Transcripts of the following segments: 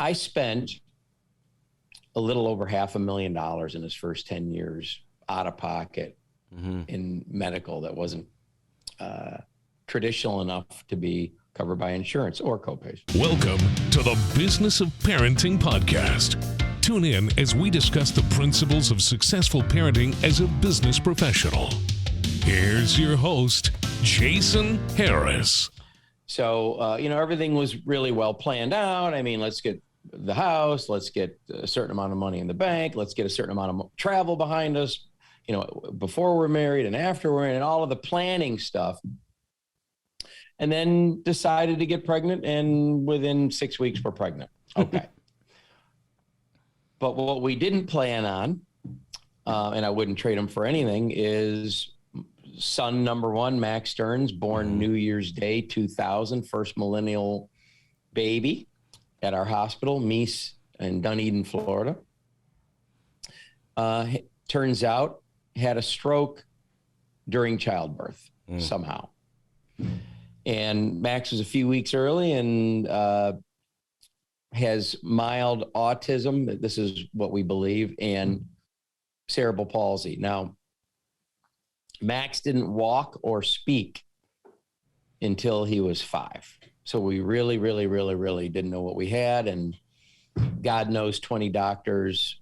I spent a little over $500,000 in his first 10 years out of pocket in medical that wasn't traditional enough to be covered by insurance or copays. Welcome to the Business of Parenting podcast. Tune in as we discuss the principles of successful parenting as a business professional. Here's your host, Jason Harris. So, everything was really well planned out. I mean, let's get the house, let's get a certain amount of money in the bank, let's get a certain amount of travel behind us, before we're married and after we're in, and all of the planning stuff. And then decided to get pregnant, and within 6 weeks we're pregnant. Okay. But what we didn't plan on, and I wouldn't trade him for anything, is son number one, Max Stearns, born New Year's Day 2000, first millennial baby at our hospital, Meese in Dunedin, Florida. Turns out had a stroke during childbirth somehow. And Max was a few weeks early and has mild autism. This is what we believe, and cerebral palsy. Now, Max didn't walk or speak until he was 5. So we really didn't know what we had. And God knows 20 doctors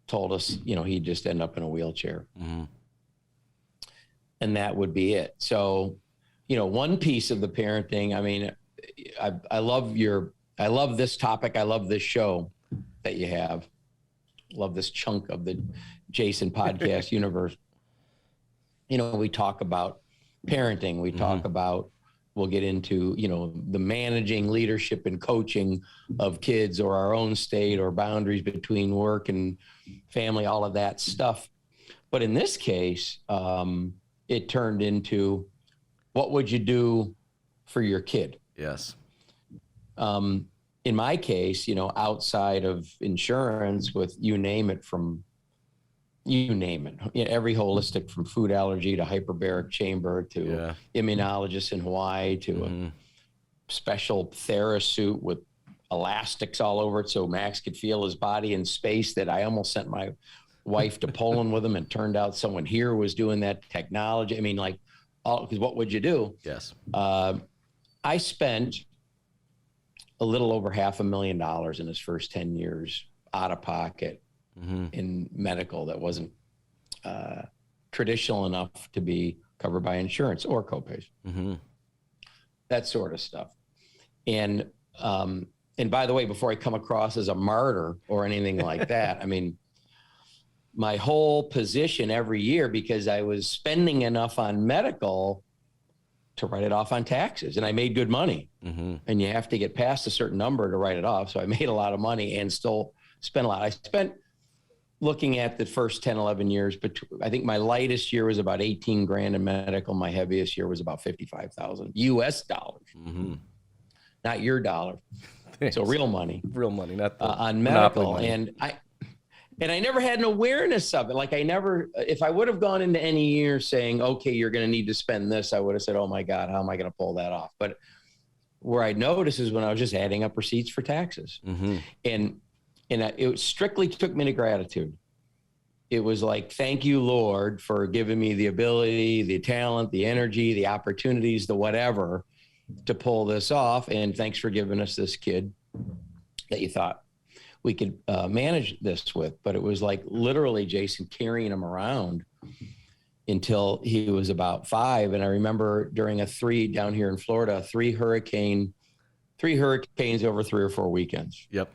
told us, he'd just end up in a wheelchair. And that would be it. So, one piece of the parenting, I mean, I love this topic. I love this show that you have. Love this chunk of the Jason podcast universe. We talk about parenting. We talk about, we'll get into, the managing, leadership, and coaching of kids, or our own state, or boundaries between work and family, all of that stuff. But in this case, it turned into, what would you do for your kid? Yes. In my case, outside of insurance, with you name it, every holistic, from food allergy to hyperbaric chamber to immunologist in Hawaii to a special TheraSuit with elastics all over it so Max could feel his body in space, that I almost sent my wife to Poland with him, and turned out someone here was doing that technology. I mean, because what would you do? Yes. I spent a little over $500,000 in his first 10 years out of pocket in medical that wasn't traditional enough to be covered by insurance or copays. That sort of stuff. And by the way, before I come across as a martyr or anything like that, I mean, my whole position every year, because I was spending enough on medical to write it off on taxes, and I made good money. And you have to get past a certain number to write it off. So I made a lot of money and still spent a lot. I spent, looking at the first 10, 11 years, but I think my lightest year was about 18 grand in medical. My heaviest year was about 55,000 US dollars, not your dollar. So real money, not on medical. And I never had an awareness of it. If I would have gone into any year saying, okay, you're going to need to spend this, I would have said, oh my God, how am I going to pull that off? But where I noticed is when I was just adding up receipts for taxes. And it strictly took me to gratitude. It was like, thank you, Lord, for giving me the ability, the talent, the energy, the opportunities, the whatever, to pull this off. And thanks for giving us this kid that you thought we could manage this with. But it was like literally, Jason, carrying him around until he was about 5. And I remember during down here in Florida, three hurricanes over 3 or 4 weekends. Yep.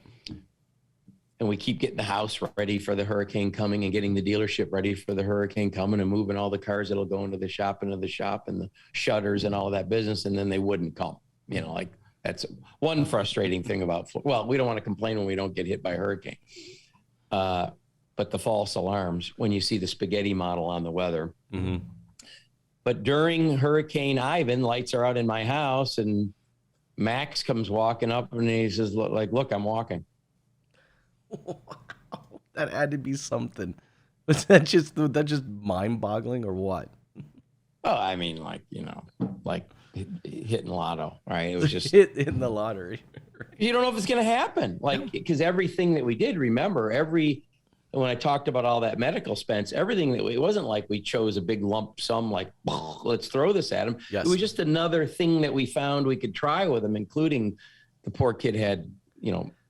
And we keep getting the house ready for the hurricane coming, and getting the dealership ready for the hurricane coming, and moving all the cars that'll go into the shop and the shutters and all of that business. And then they wouldn't come, that's one frustrating thing about, we don't want to complain when we don't get hit by a hurricane. But the false alarms when you see the spaghetti model on the weather. But during Hurricane Ivan, lights are out in my house, and Max comes walking up, and he says, look, I'm walking. Wow, that had to be something. Was that just mind-boggling, or what? Oh, I mean, hitting lotto, right? It was just hitting the lottery. You don't know if it's going to happen. Like, because everything that we did, remember, when I talked about all that medical expense, everything it wasn't like we chose a big lump sum, like, let's throw this at him. Yes. It was just another thing that we found we could try with him, including the poor kid had,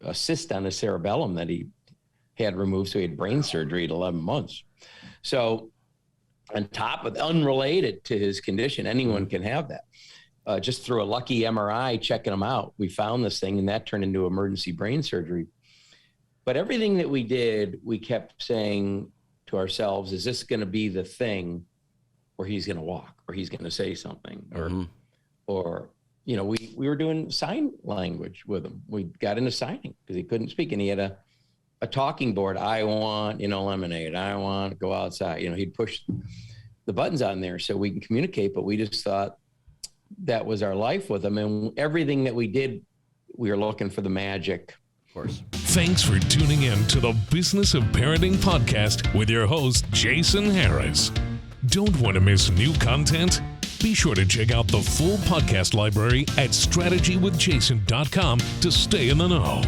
a cyst on his cerebellum that he had removed. So he had brain surgery at 11 months. So on top of unrelated to his condition, anyone can have that. Just through a lucky MRI, checking him out, we found this thing, and that turned into emergency brain surgery. But everything that we did, we kept saying to ourselves, is this going to be the thing where he's going to walk, or he's going to say something, or we were doing sign language with him. We got into signing because he couldn't speak, and he had a talking board. I want, lemonade. I want to go outside. He'd push the buttons on there so we can communicate, but we just thought that was our life with him. And everything that we did, we were looking for the magic. Of course. Thanks for tuning in to the Business of Parenting podcast with your host, Jason Harris. Don't want to miss new content? Be sure to check out the full podcast library at strategywithjason.com to stay in the know.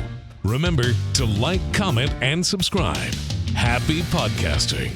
Remember to like, comment, and subscribe. Happy podcasting.